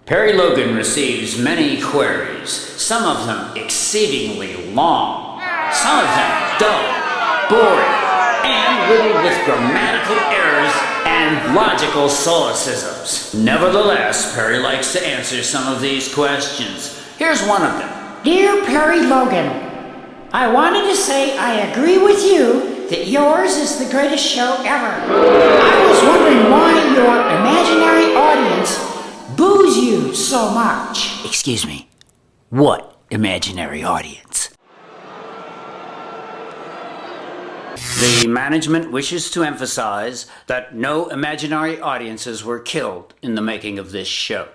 Perry Logan receives many queries, some of them exceedingly long, some of them dull, boring, and riddled with grammatical errors and logical solecisms. Nevertheless, Perry likes to answer some of these questions. Here's one of them. Dear Perry Logan, I wanted to say I agree with you that yours is the greatest show ever. I was wondering why your imaginary audience boos you so much. Excuse me, what imaginary audience? The management wishes to emphasize that no imaginary audiences were killed in the making of this show.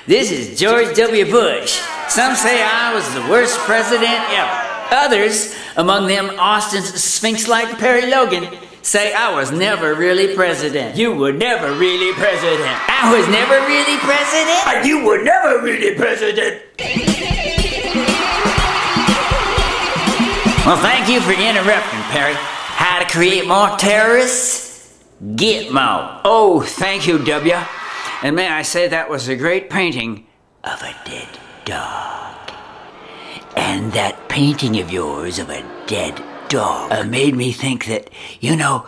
This is George W. Bush. Some say I was the worst president ever. Others, among them Austin's Sphinx-like Perry Logan, say I was never really president. You were never really president. I was never really president? You were never really president. Well, thank you for interrupting, Perry. How to create more terrorists? Gitmo. Oh, thank you, W. And may I say that was a great painting of a dead dog. And that painting of yours of a dead dog made me think that, Gitmo,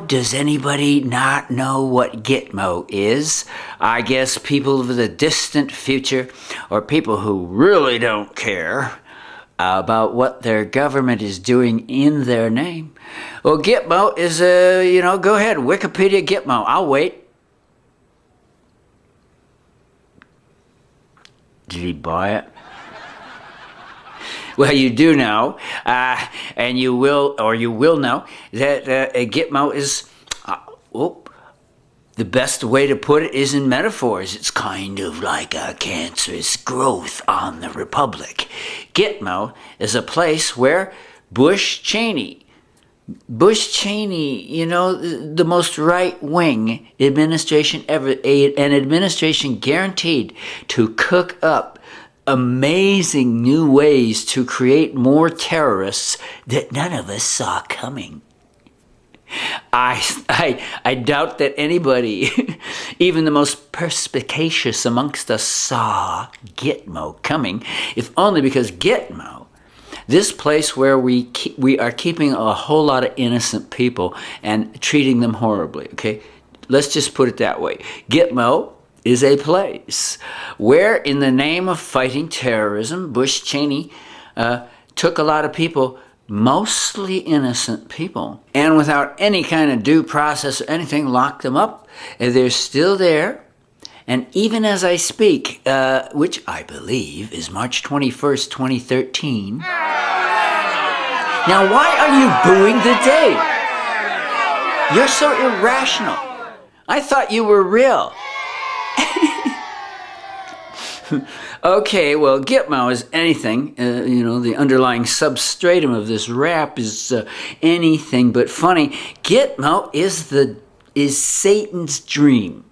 does anybody not know what Gitmo is? I guess people of the distant future, or people who really don't care about what their government is doing in their name. Well, Gitmo is go ahead, Wikipedia Gitmo. I'll wait. Did he buy it? Well, you do know, and you will know, that Gitmo is, the best way to put it is in metaphors. It's kind of like a cancerous growth on the Republic. Gitmo is a place where Bush Cheney, the most right-wing administration ever, an administration guaranteed to cook up amazing new ways to create more terrorists that none of us saw coming. I doubt that anybody, even the most perspicacious amongst us, saw Gitmo coming, if only because Gitmo, this place where we are keeping a whole lot of innocent people and treating them horribly, okay? Let's just put it that way. Gitmo is a place where, in the name of fighting terrorism, Bush Cheney took a lot of people, mostly innocent people, and without any kind of due process or anything, locked them up. And they're still there, And even as I speak, which I believe is March 21st, 2013. Now, why are you booing the date? You're so irrational. I thought you were real. Okay, well, Gitmo is anything. The underlying substratum of this rap is anything but funny. Gitmo is Satan's dream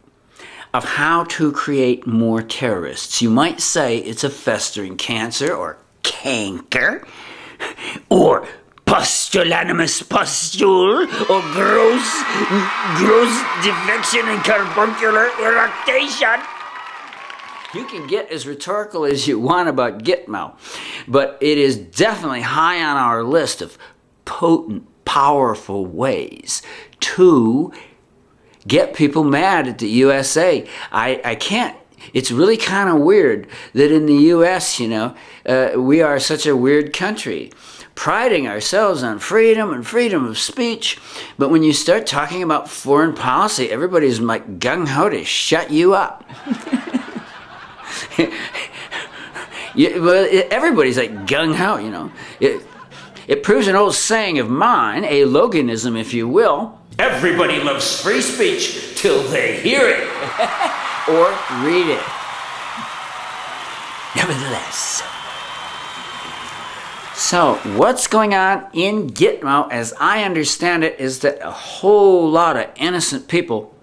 of how to create more terrorists. You might say it's a festering cancer or canker or pustulanimous pustule or gross defection and carbuncular irritation. You can get as rhetorical as you want about Gitmo, but it is definitely high on our list of potent, powerful ways to get people mad at the USA. I can't. It's really kind of weird that in the U.S., we are such a weird country, priding ourselves on freedom and freedom of speech. But when you start talking about foreign policy, everybody's like gung-ho to shut you up. Everybody's like gung-ho, It proves an old saying of mine, a Loganism, if you will. Everybody loves free speech till they hear it or read it. Nevertheless. So, what's going on in Gitmo, as I understand it, is that a whole lot of innocent people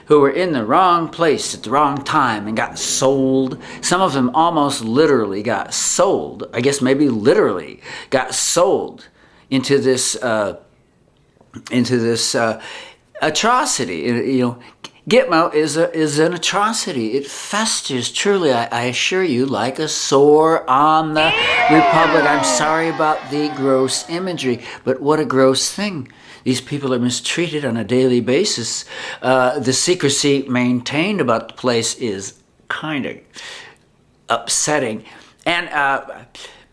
who were in the wrong place at the wrong time and got sold. Some of them almost literally got sold. I guess maybe literally got sold into this atrocity. Gitmo is an atrocity. It festers truly, I assure you, like a sore on the Republic. I'm sorry about the gross imagery, but what a gross thing. These people are mistreated on a daily basis. The secrecy maintained about the place is kind of upsetting. And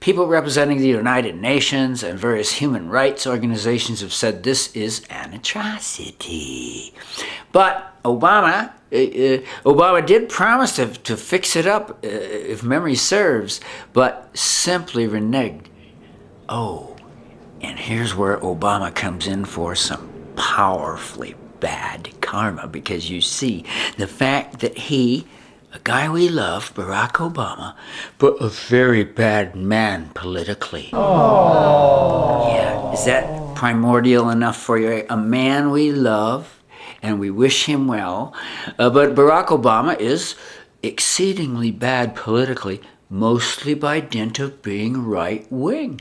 people representing the United Nations and various human rights organizations have said this is an atrocity. But Obama did promise to fix it up, if memory serves, but simply reneged. And here's where Obama comes in for some powerfully bad karma, because you see, the fact that he, a guy we love, Barack Obama, but a very bad man politically. Yeah, is that primordial enough for you? A man we love and we wish him well, but Barack Obama is exceedingly bad politically, mostly by dint of being right-wing.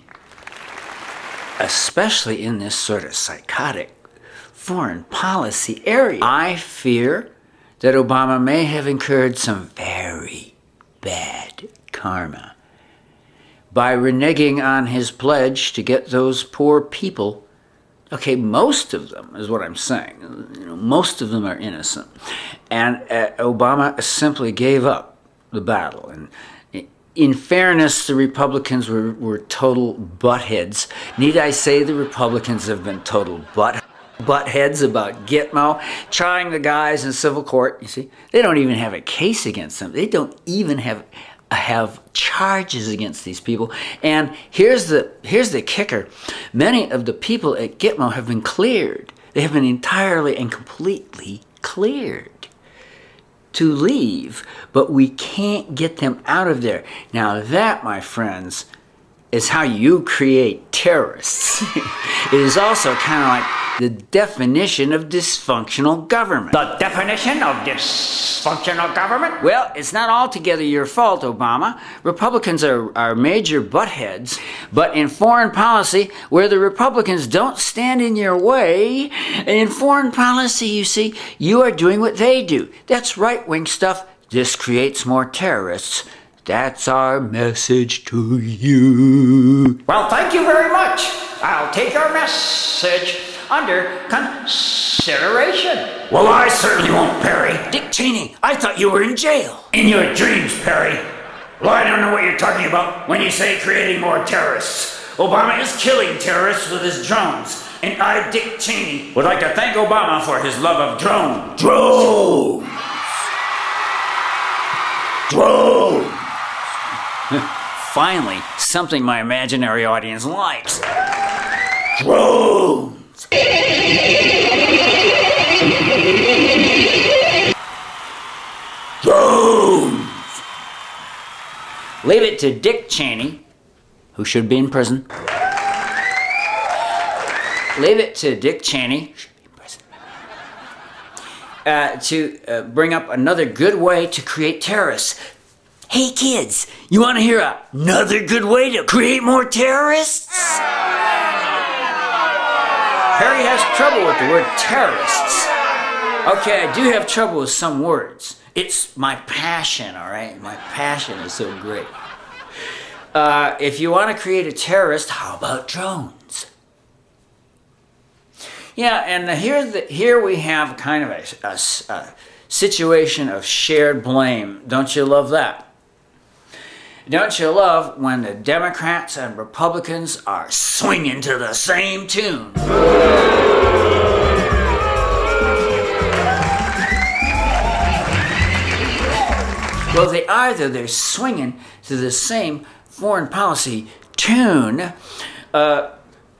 Especially in this sort of psychotic foreign policy area. I fear that Obama may have incurred some very bad karma by reneging on his pledge to get those poor people. Okay, most of them is what I'm saying. Most of them are innocent. And Obama simply gave up the battle. And in fairness, the Republicans were total buttheads. Need I say the Republicans have been total buttheads about Gitmo, trying the guys in civil court. You see, they don't even have a case against them. They don't even have charges against these people. And here's the kicker. Many of the people at Gitmo have been cleared. They have been entirely and completely cleared to leave, but we can't get them out of there. Now that, my friends, is how you create terrorists. It is also kind of like the definition of dysfunctional government. The definition of dysfunctional government? Well, it's not altogether your fault, Obama. Republicans are major buttheads, but in foreign policy, where the Republicans don't stand in your way, in foreign policy, you see, you are doing what they do. That's right-wing stuff. This creates more terrorists. That's our message to you. Well, thank you very much. I'll take your message under consideration. Well, I certainly won't, Perry. Dick Cheney, I thought you were in jail. In your dreams, Perry. Well, I don't know what you're talking about when you say creating more terrorists. Obama is killing terrorists with his drones. And I, Dick Cheney, would like to thank Obama for his love of drones. Drones! Drones! Finally, something my imaginary audience likes. Drones! Drones! Leave it to Dick Cheney, who should be in prison. Leave it to Dick Cheney to bring up another good way to create terrorists. Hey kids, you want to hear another good way to create more terrorists? Perry has trouble with the word terrorists. Okay, I do have trouble with some words. It's my passion, all right? My passion is so great. If you want to create a terrorist, how about drones? Yeah, and here we have kind of a situation of shared blame. Don't you love that? Don't you love when the Democrats and Republicans are swinging to the same tune? Well, they're swinging to the same foreign policy tune.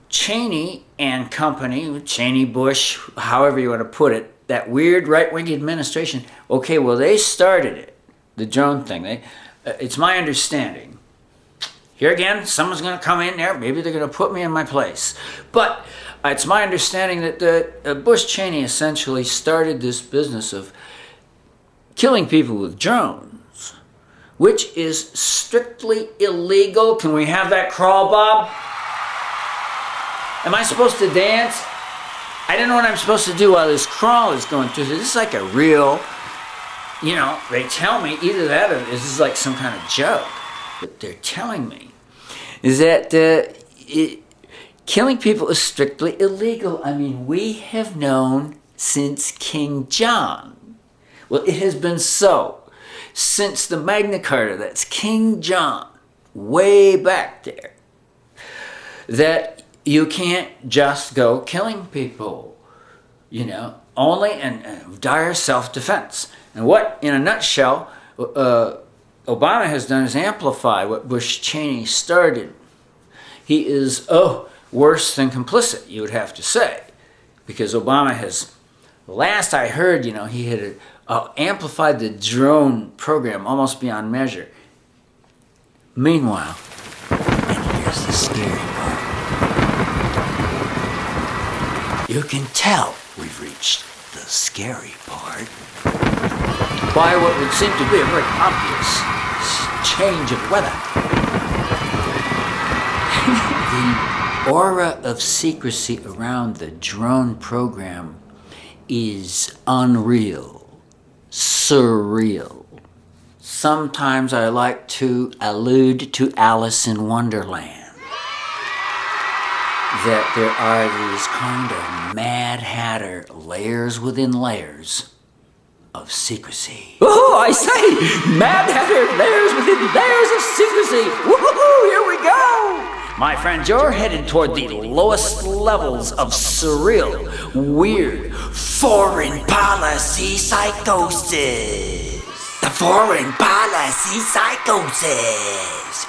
Cheney and company, Cheney, Bush, however you want to put it, that weird right-wing administration, okay, well, they started it, the drone thing. It's my understanding. Here again, someone's going to come in there, maybe they're going to put me in my place. But it's my understanding that Bush-Cheney essentially started this business of killing people with drones, which is strictly illegal. Can we have that crawl, Bob? Am I supposed to dance? I don't know what I'm supposed to do while this crawl is going through. This is like a real, they tell me either that or this is like some kind of joke. What they're telling me is that killing people is strictly illegal. I mean, we have known since King John. Well, it has been so since the Magna Carta, that's King John, way back there, that you can't just go killing people, only in dire self-defense. And what, in a nutshell, Obama has done is amplify what Bush-Cheney started. He is, worse than complicit, you would have to say, because Obama has, last I heard, he had amplified the drone program almost beyond measure. Meanwhile, and here's the scary part, you can tell we've reached the scary part by what would seem to be a very obvious change of weather. The aura of secrecy around the drone program is unreal, surreal. Sometimes I like to allude to Alice in Wonderland. That there are these kind of Mad Hatter layers within layers of secrecy. Oh, I say, Mad Hatter layers within layers of secrecy. Woohoo, here we go. My friends, you're headed toward the lowest levels of surreal, weird, foreign policy psychosis. The foreign policy psychosis.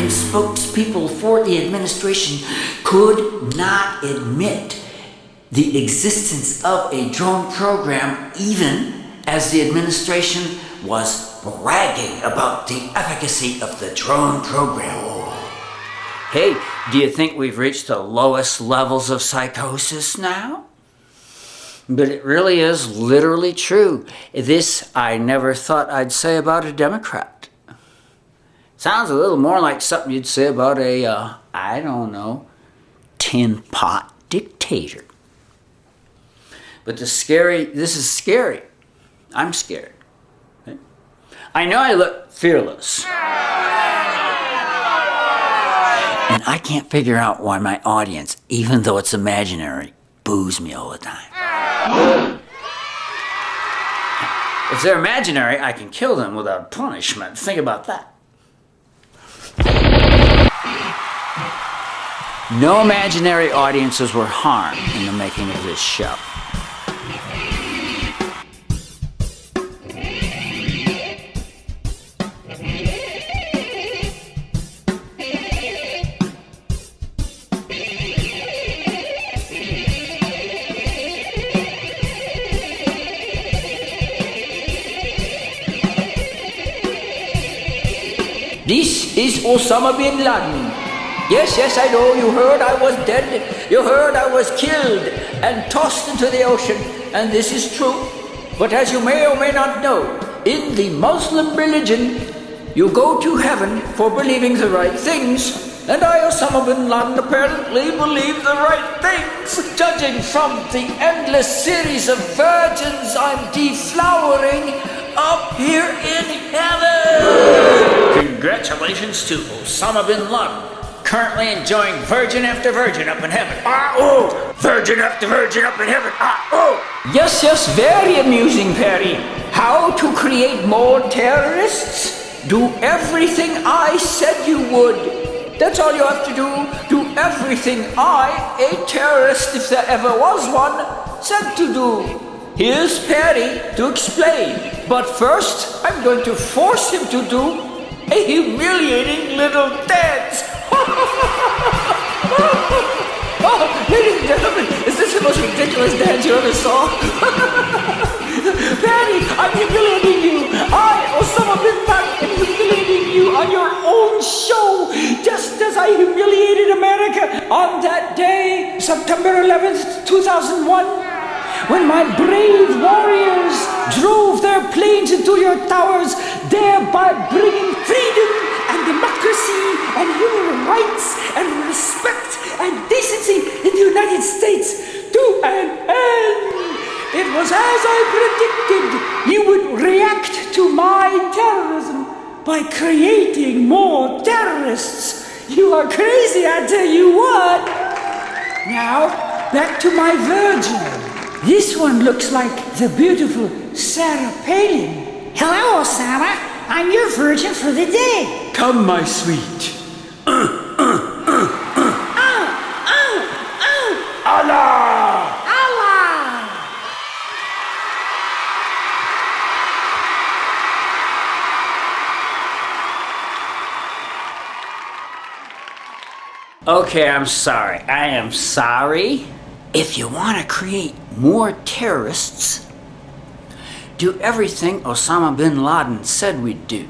Spokespeople for the administration could not admit the existence of a drone program even as the administration was bragging about the efficacy of the drone program. Hey, do you think we've reached the lowest levels of psychosis now? But it really is literally true. This I never thought I'd say about a Democrat. Sounds a little more like something you'd say about a, tin pot dictator. But this is scary. I'm scared. Okay? I know I look fearless. And I can't figure out why my audience, even though it's imaginary, boos me all the time. If they're imaginary, I can kill them without punishment. Think about that. No imaginary audiences were harmed in the making of this show. This is Osama bin Laden. Yes, I know, you heard I was dead. You heard I was killed and tossed into the ocean, and this is true. But as you may or may not know, in the Muslim religion, you go to heaven for believing the right things. And I, Osama bin Laden, apparently believe the right things. Judging from the endless series of virgins I'm deflowering up here in heaven. Congratulations to Osama bin Laden, Currently enjoying virgin after virgin up in heaven. virgin after virgin up in heaven. Yes, very amusing, Perry. How to create more terrorists? Do everything I said you would. That's all you have to do. Do everything I, a terrorist, if there ever was one, said to do. Here's Perry to explain. But first, I'm going to force him to do a humiliating little dance. Oh, ladies and gentlemen, is this the most ridiculous dance you ever saw? Patty, I'm humiliating you. I, Osama bin Laden, am humiliating you on your own show, just as I humiliated America on that day, September 11th, 2001, when my brave warriors drove their planes into your towers, thereby bringing freedom and democracy and human rights and respect and decency in the United States to an end. It was as I predicted. You would react to my terrorism by creating more terrorists. You are crazy, I tell you what. Now, back to my virgin. This one looks like the beautiful Sarah Palin. Hello, Osama. I'm your virgin for the day. Come, my sweet. Allah! Allah! Okay, I'm sorry. I am sorry. If you want to create more terrorists, do everything Osama bin Laden said we'd do.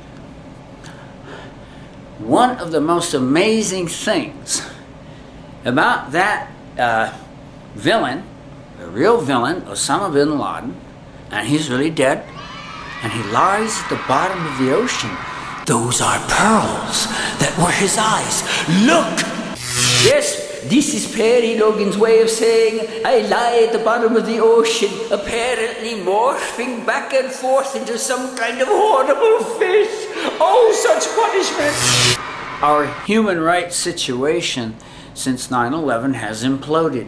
One of the most amazing things about that villain, the real villain, Osama bin Laden, and he's really dead, and he lies at the bottom of the ocean. Those are pearls that were his eyes. Look! Yes, this is Perry Logan's way of saying I lie at the bottom of the ocean, apparently morphing back and forth into some kind of horrible fish. Oh, such punishment! Our human rights situation since 9/11 has imploded.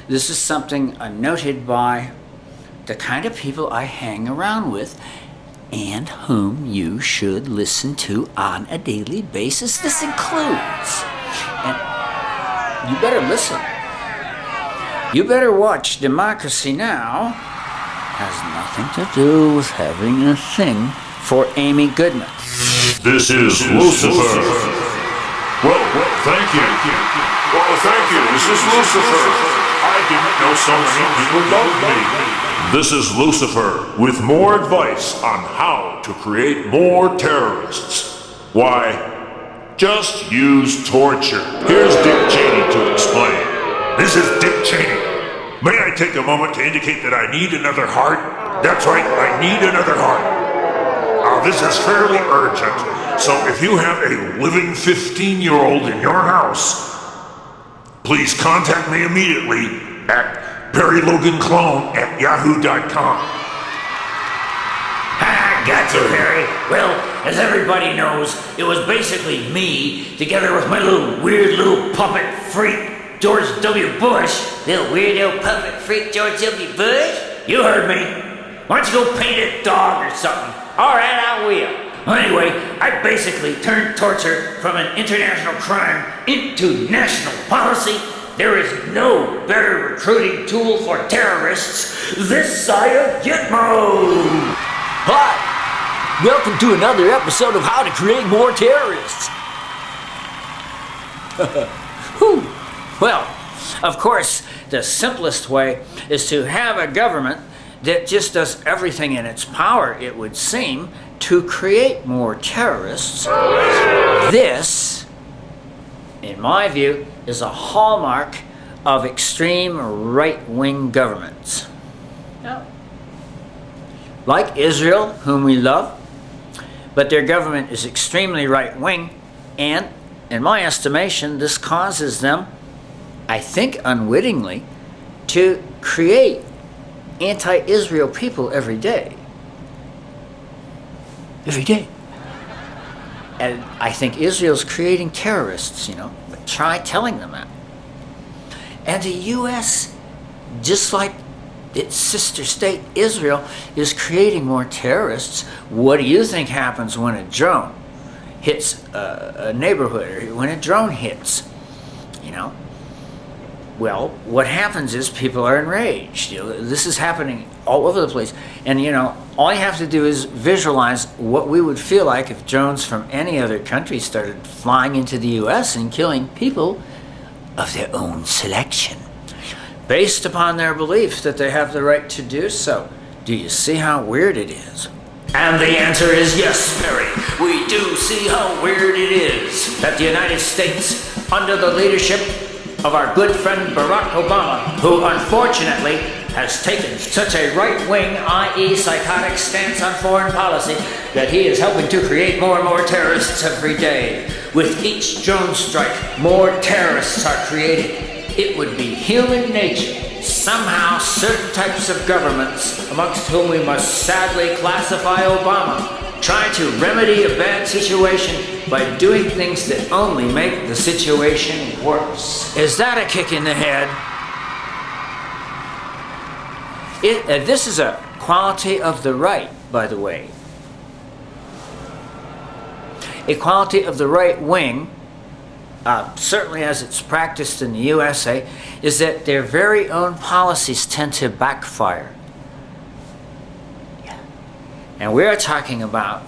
This is something noted by the kind of people I hang around with and whom you should listen to on a daily basis. This includes, and you better listen. You better watch Democracy Now! Has nothing to do with having a thing for Amy Goodman. This is Lucifer. Well, thank you. Well, thank you. This is Lucifer. I didn't know so many people loved me. This is Lucifer with more advice on how to create more terrorists. Why, just use torture. Here's Dick Cheney to explain. This is Dick Cheney. May I take a moment to indicate that I need another heart? That's right, I need another heart. Now, this is fairly urgent, so if you have a living 15-year-old in your house, please contact me immediately at PerryLoganClone@yahoo.com. Got you, Harry. Well, as everybody knows, it was basically me, together with my weird little puppet freak, George W. Bush. Little weirdo puppet freak George W. Bush? You heard me. Why don't you go paint a dog or something? All right, I will. Anyway, I basically turned torture from an international crime into national policy. There is no better recruiting tool for terrorists this side of Gitmo. Hi! Welcome to another episode of How to Create More Terrorists. Whew. Well, of course, the simplest way is to have a government that just does everything in its power, it would seem, to create more terrorists. This, in my view, is a hallmark of extreme right-wing governments. Like Israel, whom we love, but their government is extremely right-wing, and in my estimation, this causes them, I think unwittingly, to create anti-Israel people every day. Every day. And I think Israel's creating terrorists, but try telling them that. And the U.S., just like its sister state Israel, is creating more terrorists. What do you think happens when a drone hits a neighborhood, or when a drone hits? Well, what happens is people are enraged. This is happening all over the place. And, all you have to do is visualize what we would feel like if drones from any other country started flying into the U.S. and killing people of their own selection, based upon their belief that they have the right to do so. Do you see how weird it is? And the answer is yes, Perry. We do see how weird it is that the United States, under the leadership of our good friend Barack Obama, who unfortunately has taken such a right-wing, i.e. psychotic stance on foreign policy, that he is helping to create more and more terrorists every day. With each drone strike, more terrorists are created. It would be human nature. Somehow, certain types of governments, amongst whom we must sadly classify Obama, try to remedy a bad situation by doing things that only make the situation worse. Is that a kick in the head? This is a quality of the right, by the way. A quality of the right wing, certainly as it's practiced in the USA, is that their very own policies tend to backfire. And we're talking about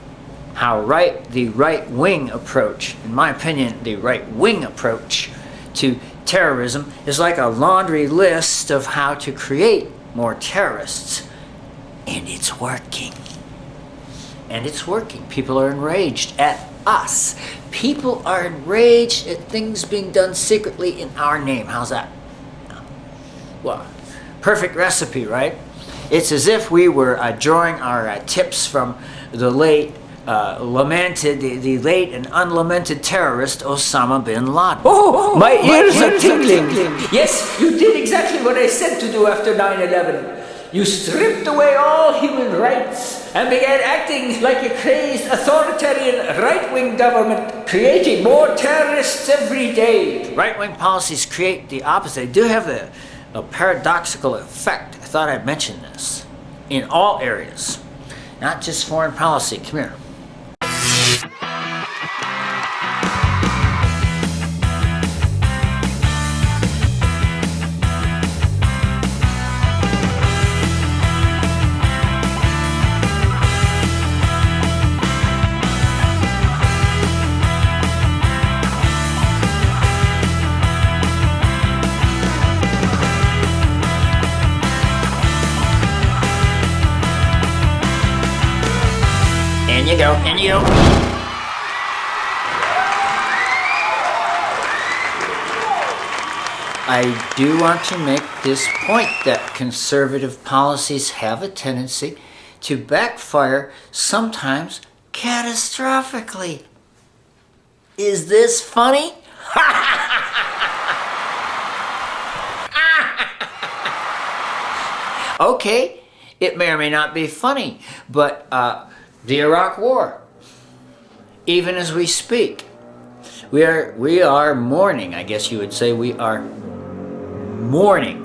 how the right-wing approach, in my opinion, the right-wing approach to terrorism is like a laundry list of how to create more terrorists. And it's working. And it's working. People are enraged at us. People are enraged at things being done secretly in our name. How's that? Well, perfect recipe, right? It's as if we were drawing our tips from the late, the late and unlamented terrorist Osama bin Laden. Oh, my ears are tingling. Yes, you did exactly what I said to do after 9/11. You stripped away all human rights and began acting like a crazed authoritarian right-wing government, creating more terrorists every day. Right-wing policies create the opposite. They do have a paradoxical effect. I thought I'd mention this. In all areas, not just foreign policy. Come here. In you go, in you go. I do want to make this point that conservative policies have a tendency to backfire, sometimes catastrophically. Is this funny? Okay, it may or may not be funny, but the Iraq War, even as we speak, we are mourning. I guess you would say we are mourning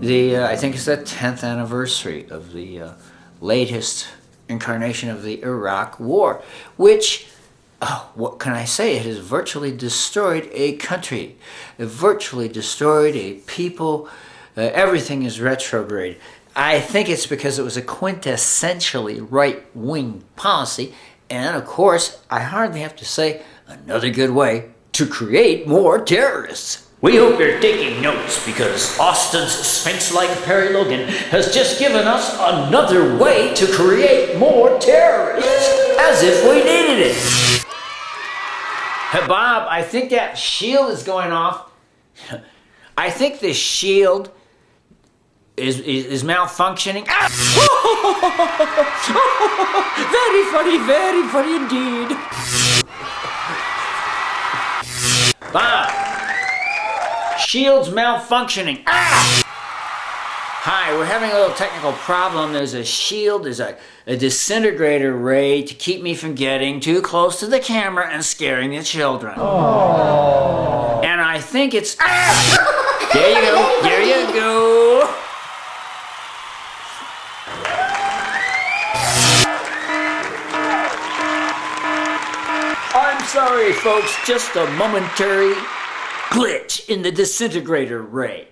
the I think it's the 10th anniversary of the latest incarnation of the Iraq War, which, what can I say? It has virtually destroyed a country. It virtually destroyed a people. Everything is retrograde. I think it's because it was a quintessentially right-wing policy, and of course, I hardly have to say another good way to create more terrorists. We hope you're taking notes because Austin's Sphinx-like Perry Logan has just given us another way to create more terrorists, as if we needed it. Hey, Bob, I think that shield is going off. I think the shield is malfunctioning. Very funny indeed. Bob, shield's malfunctioning. Hi, we're having a little technical problem. There's a shield, there's a disintegrator ray to keep me from getting too close to the camera and scaring the children. And I think it's... There you go, there you go. I'm sorry, folks, just a momentary glitch in the disintegrator ray.